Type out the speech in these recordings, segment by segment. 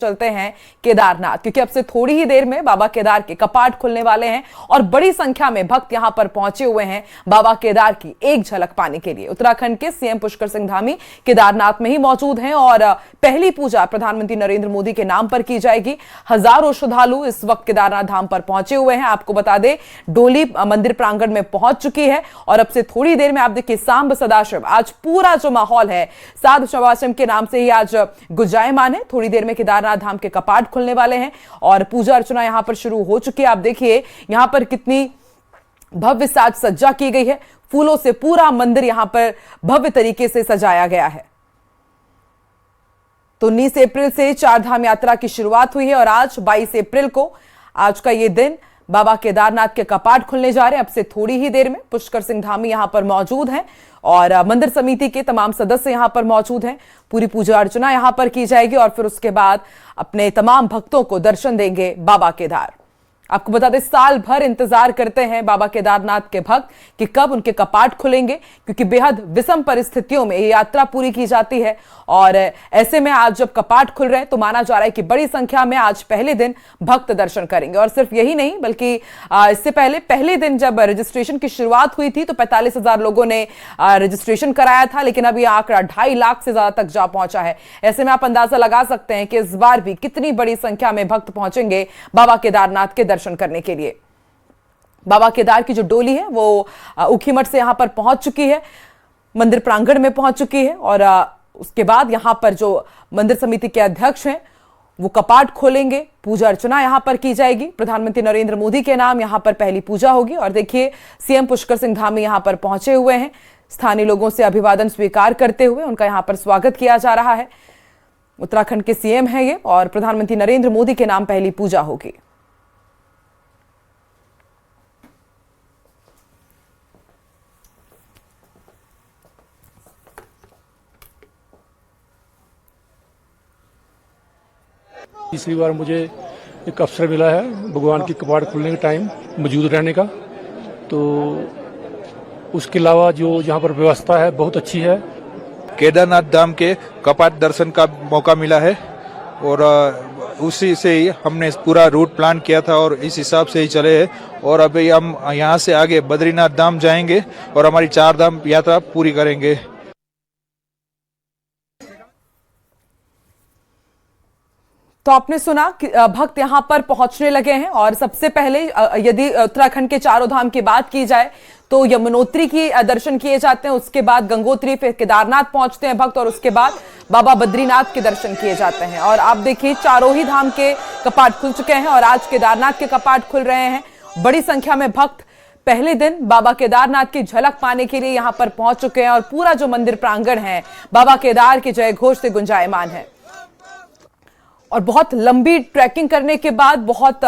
चलते हैं केदारनाथ, क्योंकि अब से थोड़ी ही देर में बाबा केदार के कपाट खुलने वाले हैं और बड़ी संख्या में भक्त यहां पर पहुंचे हुए हैं बाबा केदार की एक झलक पाने के लिए। उत्तराखंड के सीएम पुष्कर सिंह धामी केदारनाथ में ही मौजूद हैं और पहली पूजा प्रधानमंत्री नरेंद्र मोदी के नाम पर की जाएगी। हजारों श्रद्धालु इस वक्त केदारनाथ धाम पर पहुंचे हुए हैं। आपको बता दें, डोली मंदिर प्रांगण में पहुंच चुकी है और अब से थोड़ी देर में आप देखिए सांब सदाशिव, आज पूरा जो माहौल है साधु शवाश्रम के नाम से ही आज गुंजायमान है। थोड़ी देर में केदारनाथ धाम के कपाट खुलने वाले हैं और पूजा अर्चना यहां पर शुरू हो चुकी है। आप देखिए यहां पर कितनी भव्य साज सज्जा की गई है, फूलों से पूरा मंदिर यहां पर भव्य तरीके से सजाया गया है। तो 19 अप्रैल से चार धाम यात्रा की शुरुआत हुई है और आज 22 अप्रैल को आज का ये दिन बाबा केदारनाथ के कपाट खुलने जा रहे हैं। अब से थोड़ी ही देर में पुष्कर सिंह धामी यहां पर मौजूद हैं और मंदिर समिति के तमाम सदस्य यहां पर मौजूद हैं। पूरी पूजा अर्चना यहां पर की जाएगी और फिर उसके बाद अपने तमाम भक्तों को दर्शन देंगे बाबा केदार। आपको बता दें, साल भर इंतजार करते हैं बाबा केदारनाथ के भक्त कि कब उनके कपाट खुलेंगे, क्योंकि बेहद विषम परिस्थितियों में ये यात्रा पूरी की जाती है और ऐसे में आज जब कपाट खुल रहे हैं तो माना जा रहा है कि बड़ी संख्या में आज पहले दिन भक्त दर्शन करेंगे। और सिर्फ यही नहीं, बल्कि इससे पहले दिन जब रजिस्ट्रेशन की शुरुआत हुई थी तो 45,000 लोगों ने रजिस्ट्रेशन कराया था, लेकिन अब यह आंकड़ा 2.5 लाख से ज्यादा तक जा पहुंचा है। ऐसे में आप अंदाजा लगा सकते हैं कि इस बार भी कितनी बड़ी संख्या में भक्त पहुंचेंगे बाबा केदारनाथ के दर्शन करने के लिए। बाबा केदार की जो डोली है वो ऊखीमठ से यहां पर पहुंच चुकी है, मंदिर प्रांगण में पहुंच चुकी है और उसके बाद यहां पर जो मंदिर समिति के अध्यक्ष हैं वो कपाट खोलेंगे। पूजा अर्चना यहां पर की जाएगी। प्रधानमंत्री नरेंद्र मोदी के नाम यहां पर पहली पूजा होगी और देखिए सीएम पुष्कर सिंह धामी यहां पर पहुंचे हुए हैं। स्थानीय लोगों से अभिवादन स्वीकार करते हुए उनका यहां पर स्वागत किया जा रहा है। उत्तराखंड के सीएम है ये और प्रधानमंत्री नरेंद्र मोदी के नाम पहली पूजा होगी। तीसरी बार मुझे एक अवसर मिला है भगवान की कपाट खुलने के टाइम मौजूद रहने का, तो उसके अलावा जो यहाँ पर व्यवस्था है बहुत अच्छी है। केदारनाथ धाम के कपाट दर्शन का मौका मिला है और उसी से ही हमने पूरा रूट प्लान किया था और इस हिसाब से ही चले हैं और अभी हम यहाँ से आगे बद्रीनाथ धाम जाएंगे और हमारी 4 धाम यात्रा पूरी करेंगे। तो आपने सुना कि भक्त यहां पर पहुंचने लगे हैं और सबसे पहले यदि उत्तराखंड के चारों धाम की बात की जाए तो यमुनोत्री की दर्शन किए जाते हैं, उसके बाद गंगोत्री, फिर केदारनाथ पहुंचते हैं भक्त और उसके बाद बाबा बद्रीनाथ के दर्शन किए जाते हैं। और आप देखिए चारों ही धाम के कपाट खुल चुके हैं और आज केदारनाथ के कपाट खुल रहे हैं। बड़ी संख्या में भक्त पहले दिन बाबा केदारनाथ की झलक पाने के लिए यहां पर पहुंच चुके हैं और पूरा जो मंदिर प्रांगण है बाबा केदार के जय घोष से गुंजायमान है। और बहुत लंबी ट्रैकिंग करने के बाद, बहुत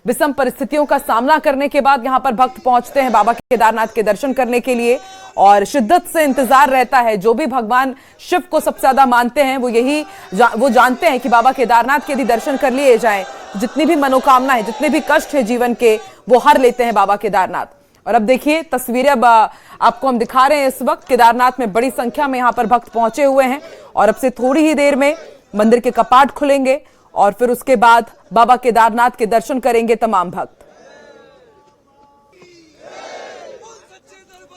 विषम परिस्थितियों का सामना करने के बाद यहां पर भक्त पहुंचते हैं बाबा केदारनाथ के दर्शन करने के लिए और शिद्दत से इंतजार रहता है। जो भी भगवान शिव को सबसे ज्यादा मानते हैं वो जानते हैं कि बाबा केदारनाथ के यदि दर्शन कर लिए जाएं, जितनी भी मनोकामना है, जितने भी कष्ट है जीवन के, वो हर लेते हैं बाबा केदारनाथ। और अब देखिए तस्वीरें अब आपको हम दिखा रहे हैं। इस वक्त केदारनाथ में बड़ी संख्या में यहां पर भक्त पहुंचे हुए हैं और अब से थोड़ी ही देर में मंदिर के कपाट खुलेंगे और फिर उसके बाद बाबा केदारनाथ के दर्शन करेंगे तमाम भक्त।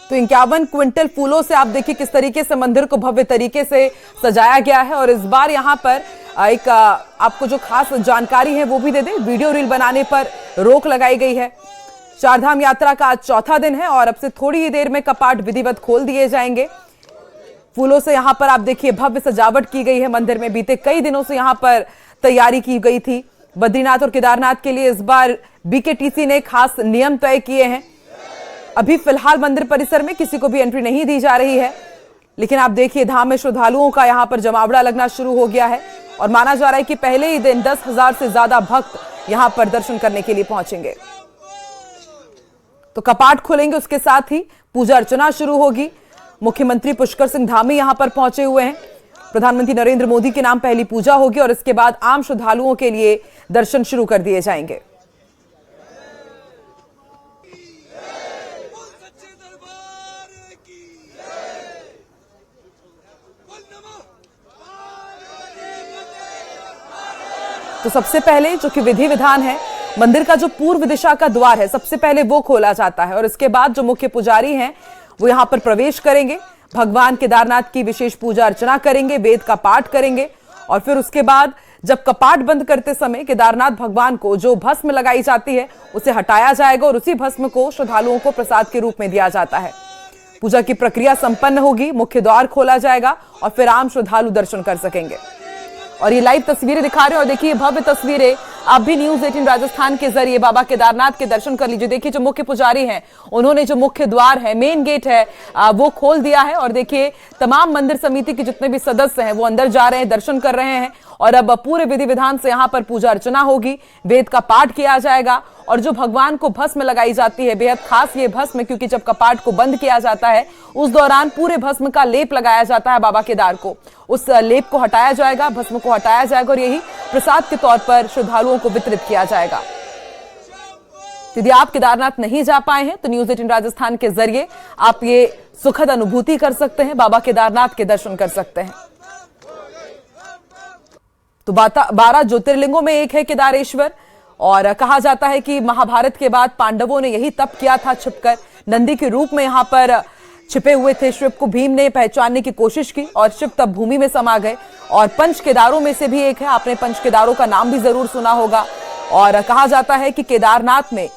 तो 51 क्विंटल फूलों से आप देखिए किस तरीके से मंदिर को भव्य तरीके से सजाया गया है। और इस बार यहां पर एक आपको जो खास जानकारी है वो भी दे दें, वीडियो रील बनाने पर रोक लगाई गई है। चारधाम यात्रा का आज चौथा दिन है और अब से थोड़ी ही देर में कपाट विधिवत खोल दिए जाएंगे। फूलों से यहां पर आप देखिए भव्य सजावट की गई है मंदिर में। बीते कई दिनों से यहां पर तैयारी की गई थी बद्रीनाथ और केदारनाथ के लिए। इस बार बीकेटीसी ने खास नियम तय किए हैं। अभी फिलहाल मंदिर परिसर में किसी को भी एंट्री नहीं दी जा रही है, लेकिन आप देखिए धाम में श्रद्धालुओं का यहां पर जमावड़ा लगना शुरू हो गया है और माना जा रहा है कि पहले ही दिन 10,000 से ज्यादा भक्त यहां पर दर्शन करने के लिए पहुंचेंगे। तो कपाट खुलेंगे, उसके साथ ही पूजा अर्चना शुरू होगी। मुख्यमंत्री पुष्कर सिंह धामी यहां पर पहुंचे हुए हैं। प्रधानमंत्री नरेंद्र मोदी के नाम पहली पूजा होगी और इसके बाद आम श्रद्धालुओं के लिए दर्शन शुरू कर दिए जाएंगे। तो सबसे पहले जो कि विधि विधान है, मंदिर का जो पूर्व दिशा का द्वार है सबसे पहले वो खोला जाता है और इसके बाद जो मुख्य पुजारी हैं वो यहाँ पर प्रवेश करेंगे, भगवान केदारनाथ की विशेष पूजा अर्चना करेंगे, वेद का पाठ करेंगे और फिर उसके बाद जब कपाट बंद करते समय केदारनाथ भगवान को जो भस्म लगाई जाती है उसे हटाया जाएगा और उसी भस्म को श्रद्धालुओं को प्रसाद के रूप में दिया जाता है। पूजा की प्रक्रिया संपन्न होगी, मुख्य द्वार खोला जाएगा और फिर आम श्रद्धालु दर्शन कर सकेंगे। और ये लाइव तस्वीरें दिखा रहे हैं और देखिए भव्य तस्वीरें, आप भी न्यूज़ 18 राजस्थान के जरिए बाबा केदारनाथ के दर्शन कर लीजिए। देखिए जो मुख्य पुजारी हैं उन्होंने जो मुख्य द्वार है, मेन गेट है, वो खोल दिया है और देखिए तमाम मंदिर समिति के जितने भी सदस्य हैं वो अंदर जा रहे हैं, दर्शन कर रहे हैं और अब पूरे विधि विधान से यहाँ पर पूजा अर्चना होगी, वेद का पाठ किया जाएगा और जो भगवान को भस्म लगाई जाती है, बेहद खास ये भस्म, क्योंकि जब कपाट को बंद किया जाता है उस दौरान पूरे भस्म का लेप लगाया जाता है बाबा केदार को, उस लेप को हटाया जाएगा, भस्म को हटाया जाएगा और यही प्रसाद के तौर पर श्रद्धालुओं को वितरित किया जाएगा। यदि आप केदारनाथ नहीं जा पाए हैं तो न्यूज़ 18 राजस्थान के जरिए आप ये सुखद अनुभूति कर सकते हैं, बाबा केदारनाथ के दर्शन कर सकते हैं। तो 12 ज्योतिर्लिंगों में एक है केदारेश्वर और कहा जाता है कि महाभारत के बाद पांडवों ने यही तप किया था छिपकर, नंदी के रूप में यहाँ पर छिपे हुए थे। शिव को भीम ने पहचानने की कोशिश की और शिव तब भूमि में समा गए और पंच केदारों में से भी एक है, आपने पंच केदारों का नाम भी जरूर सुना होगा। और कहा जाता है कि केदारनाथ में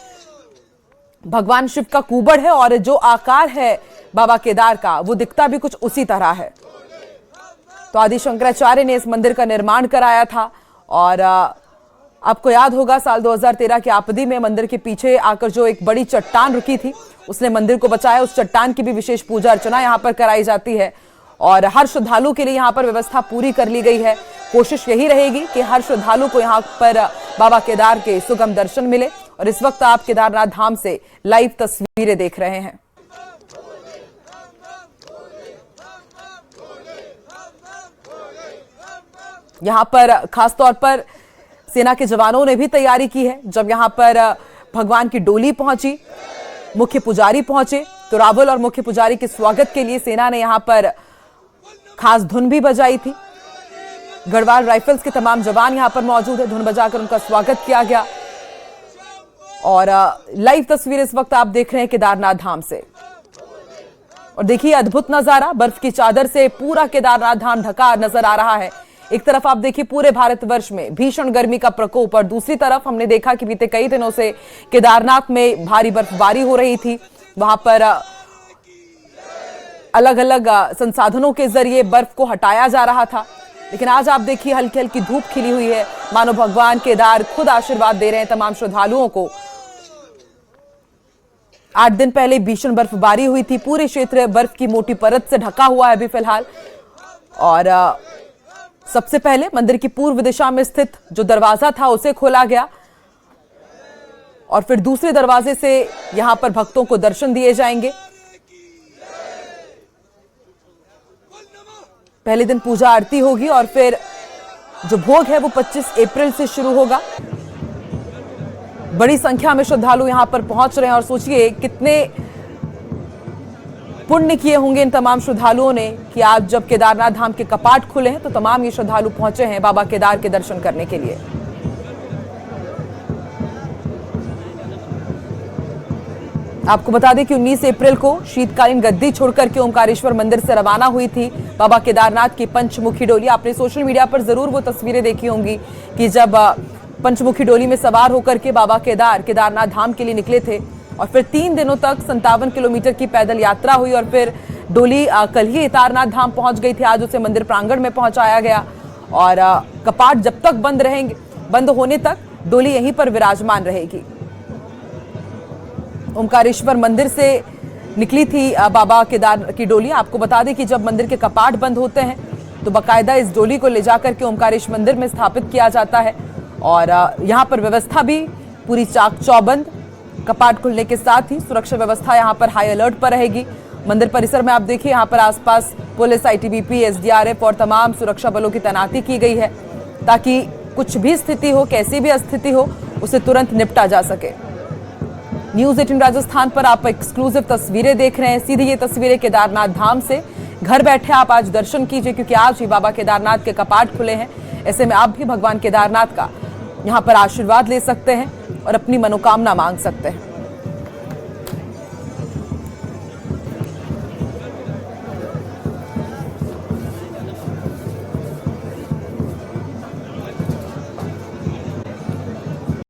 भगवान शिव का कुबड़ है और जो आकार है बाबा केदार का वो दिखता भी कुछ उसी तरह है। तो आदि शंकराचार्य ने इस मंदिर का निर्माण कराया था और आपको याद होगा साल 2013 की आपदी में मंदिर के पीछे आकर जो एक बड़ी चट्टान रुकी थी उसने मंदिर को बचाया। उस चट्टान की भी विशेष पूजा अर्चना यहाँ पर कराई जाती है और हर श्रद्धालु के लिए यहाँ पर व्यवस्था पूरी कर ली गई है। कोशिश यही रहेगी कि हर श्रद्धालु को यहाँ पर बाबा केदार के सुगम दर्शन मिले और इस वक्त आप केदारनाथ धाम से लाइव तस्वीरें देख रहे हैं। यहाँ पर खासतौर पर सेना के जवानों ने भी तैयारी की है। जब यहाँ पर भगवान की डोली पहुंची, मुख्य पुजारी पहुंचे तो रावल और मुख्य पुजारी के स्वागत के लिए सेना ने यहाँ पर खास धुन भी बजाई थी। गढ़वाल राइफल्स के तमाम जवान यहाँ पर मौजूद है, धुन बजाकर उनका स्वागत किया गया। और लाइव तस्वीर इस वक्त आप देख रहे हैं केदारनाथ धाम से और देखिए अद्भुत नजारा, बर्फ की चादर से पूरा केदारनाथ धाम ढका नजर आ रहा है। एक तरफ आप देखिए पूरे भारतवर्ष में भीषण गर्मी का प्रकोप और दूसरी तरफ हमने देखा कि बीते कई दिनों से केदारनाथ में भारी बर्फबारी हो रही थी। वहां पर अलग अलग संसाधनों के जरिए बर्फ को हटाया जा रहा था, लेकिन आज आप देखिए हल्की हल्की धूप खिली हुई है, मानो भगवान केदार खुद आशीर्वाद दे रहे हैं तमाम श्रद्धालुओं को। 8 दिन पहले भीषण बर्फबारी हुई थी, पूरे क्षेत्र बर्फ की मोटी परत से ढका हुआ है अभी फिलहाल। और सबसे पहले मंदिर की पूर्व दिशा में स्थित जो दरवाजा था उसे खोला गया और फिर दूसरे दरवाजे से यहां पर भक्तों को दर्शन दिए जाएंगे। पहले दिन पूजा आरती होगी और फिर जो भोग है वो 25 अप्रैल से शुरू होगा। बड़ी संख्या में श्रद्धालु यहां पर पहुंच रहे हैं और सोचिए कितने पुण्य किए होंगे इन तमाम श्रद्धालुओं ने कि आज जब केदारनाथ धाम के कपाट खुले हैं तो तमाम ये श्रद्धालु पहुंचे हैं बाबा केदार के दर्शन करने के लिए। आपको बता दें कि 19 अप्रैल को शीतकालीन गद्दी छोड़कर के ओमकारेश्वर मंदिर से रवाना हुई थी बाबा केदारनाथ की पंचमुखी डोली। आपने सोशल मीडिया पर जरूर वो तस्वीरें देखी होंगी कि जब पंचमुखी डोली में सवार होकर के बाबा केदारनाथ धाम के लिए निकले थे और फिर 3 दिनों तक 57 किलोमीटर की पैदल यात्रा हुई और फिर डोली कल ही केदारनाथ धाम पहुंच गई थी। आज उसे मंदिर प्रांगण में पहुंचाया गया और कपाट जब तक बंद होने तक डोली यहीं पर विराजमान रहेगी। ओमकारेश्वर मंदिर से निकली थी बाबा केदार की डोली। आपको बता दें कि जब मंदिर के कपाट बंद होते हैं तो बाकायदा इस डोली को ले जाकर के ओमकारेश्वर मंदिर में स्थापित किया जाता है और यहाँ पर व्यवस्था भी पूरी चाक चौबंद। कपाट खुलने के साथ ही सुरक्षा व्यवस्था यहाँ पर हाई अलर्ट पर रहेगी। मंदिर परिसर में आप देखिए यहाँ पर आसपास पुलिस, आईटीबीपी, एसडीआरएफ और तमाम सुरक्षा बलों की तैनाती की गई है ताकि कुछ भी स्थिति हो, कैसी भी स्थिति हो, उसे तुरंत निपटा जा सके। न्यूज़ 18 राजस्थान पर आप एक्सक्लूसिव तस्वीरें देख रहे हैं। सीधी ये तस्वीरें केदारनाथ धाम से। घर बैठे आप आज दर्शन कीजिए क्योंकि आज ही बाबा केदारनाथ के कपाट खुले हैं। ऐसे में आप भी भगवान केदारनाथ का यहाँ पर आशीर्वाद ले सकते हैं और अपनी मनोकामना मांग सकते हैं।